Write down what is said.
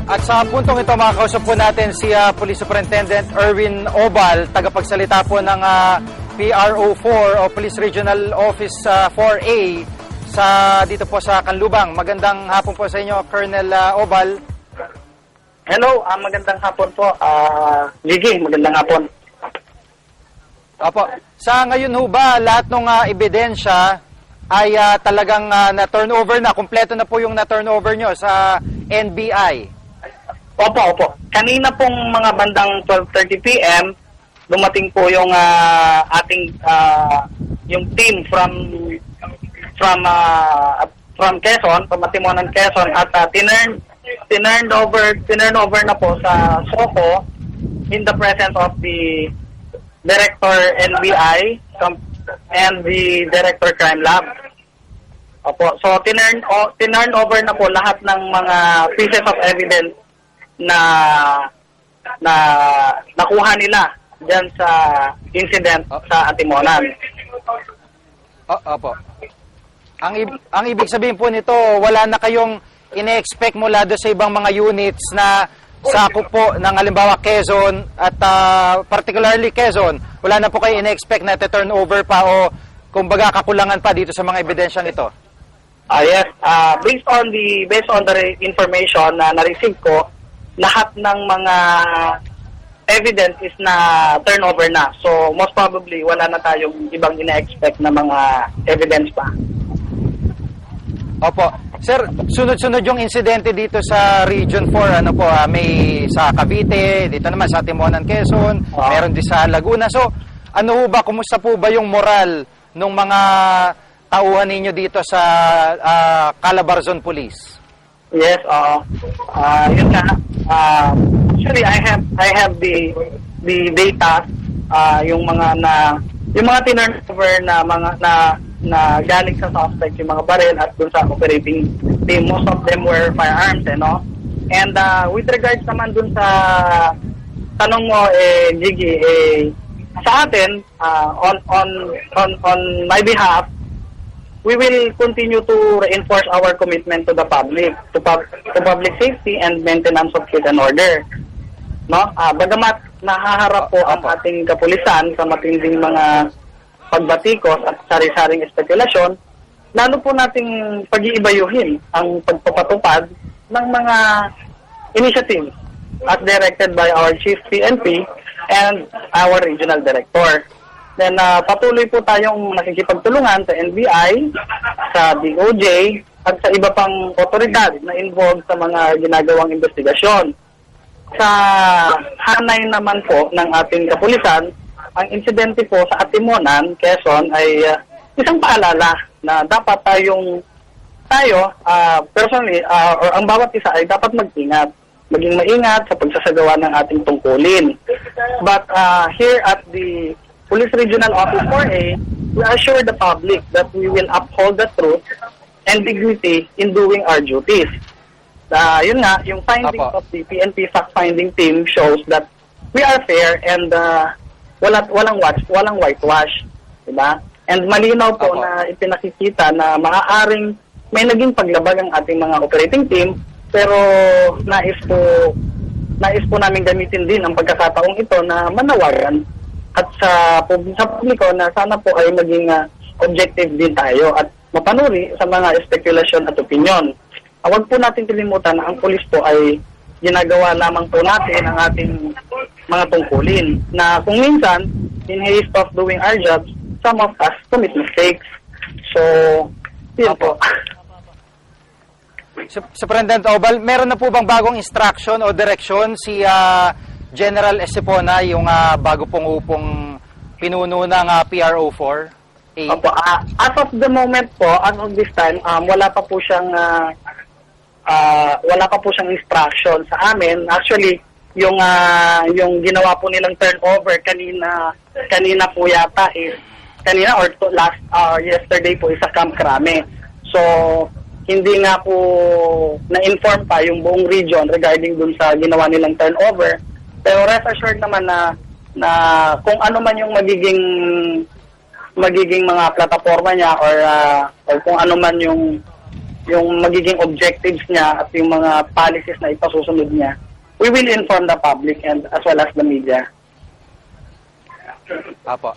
At sa puntong ito, makakausap po natin si Police Superintendent Erwin Obal, tagapagsalita po ng PRO4 o Police Regional Office 4A dito po sa Canlubang. Magandang hapon po sa inyo, Colonel Obal. Hello, magandang hapon po. Gigi, magandang hapon. Opo. Sa ngayon ho ba, lahat ng ebidensya ay talagang na-turnover na, kumpleto na po yung na-turnover nyo sa NBI? Opo. Kanina pong mga bandang 12:30 PM, dumating po yung ating yung team from Quezon, from Matimonan, Quezon, at tinurn over na po sa SOCO in the presence of the Director NBI and the Director Crime Lab. Opo. So tinurn over na po lahat ng mga pieces of evidence na nakuha nila diyan sa incident sa Antimonan. Opo. Ang ibig sabihin po nito, wala na kayong ine-expect mula doon sa ibang mga units na sakop po ng halimbawa Quezon at particularly Quezon, wala na po kayo ine-expect na turnover pa o kumbaga kakulangan pa dito sa mga ebidensyang ito? Yes. Based on the information na na-receive ko, lahat ng mga evidence is na turnover na. So, most probably, wala na tayong ibang ina-expect na mga evidence pa. Opo. Sir, sunod-sunod yung insidente dito sa Region 4. May sa Cavite, dito naman sa Timonan, Quezon, meron din sa Laguna. So, kumusta po ba yung moral ng mga tauhan ninyo dito sa Calabarzon Police? Yes, yun nga. Actually, I have the data, yung mga tinurnover na mga na galing sa suspect, yung mga baril at dun sa operating team, most of them were firearms, And with regards naman dun sa tanong mo, Gigi, sa atin, on my behalf, we will continue to reinforce our commitment to the public, to public safety and maintenance of peace and order. Bagamat nahaharap po ang ating kapulisan sa matinding mga pagbatikos at sari-saring espekulasyon, lalo po nating pag-iibayuhin ang pagpapatupad ng mga initiatives as directed by our Chief PNP and our Regional Director. Then patuloy po tayong nakikipagtulungan sa NBI, sa DOJ, at sa iba pang otoridad na involved sa mga ginagawang investigasyon. Sa hanay naman po ng ating kapulisan, ang insidente po sa Antimonan, Quezon ay isang paalala na dapat personally, or ang bawat isa ay dapat mag-ingat. Maging maingat sa pagsasagawa ng ating tungkulin. But here at the Police Regional Office 4A, we assure the public that we will uphold the truth and dignity in doing our duties. Yun nga, yung findings of the PNP fact-finding team shows that we are fair and walang whitewash, diba? And malinaw po na ipinakikita na maaaring may naging paglabag ang ating mga operating team, pero nais po namin gamitin din ang pagkakataong ito na manawagan at sa publiko na sana po ay maging objective din tayo at mapanuri sa mga spekulasyon at opinion. Huwag po natin kalimutan na ang pulis po ay ginagawa lamang po natin ang ating mga tungkulin na kung minsan, in haste of doing our jobs, some of us commit mistakes. So, yun po. Superintendent Obal, meron na po bang bagong instruction o direksyon si General Estepona, yung bago pong upong pinuno ng PRO4? Opo, as of the moment po, as of this time, wala pa po siyang instruction sa amin. Actually, yung ginawa po nilang turnover kanina po yata kanina or yesterday po sa Camp Crame. So, hindi nga po na-inform pa yung buong region regarding dun sa ginawa nilang turnover. Pero rest assured naman na kung ano man yung magiging mga plataforma niya or kung ano man yung yung magiging objectives niya at yung mga policies na ipasusunod niya, we will inform the public and as well as the media. Apo.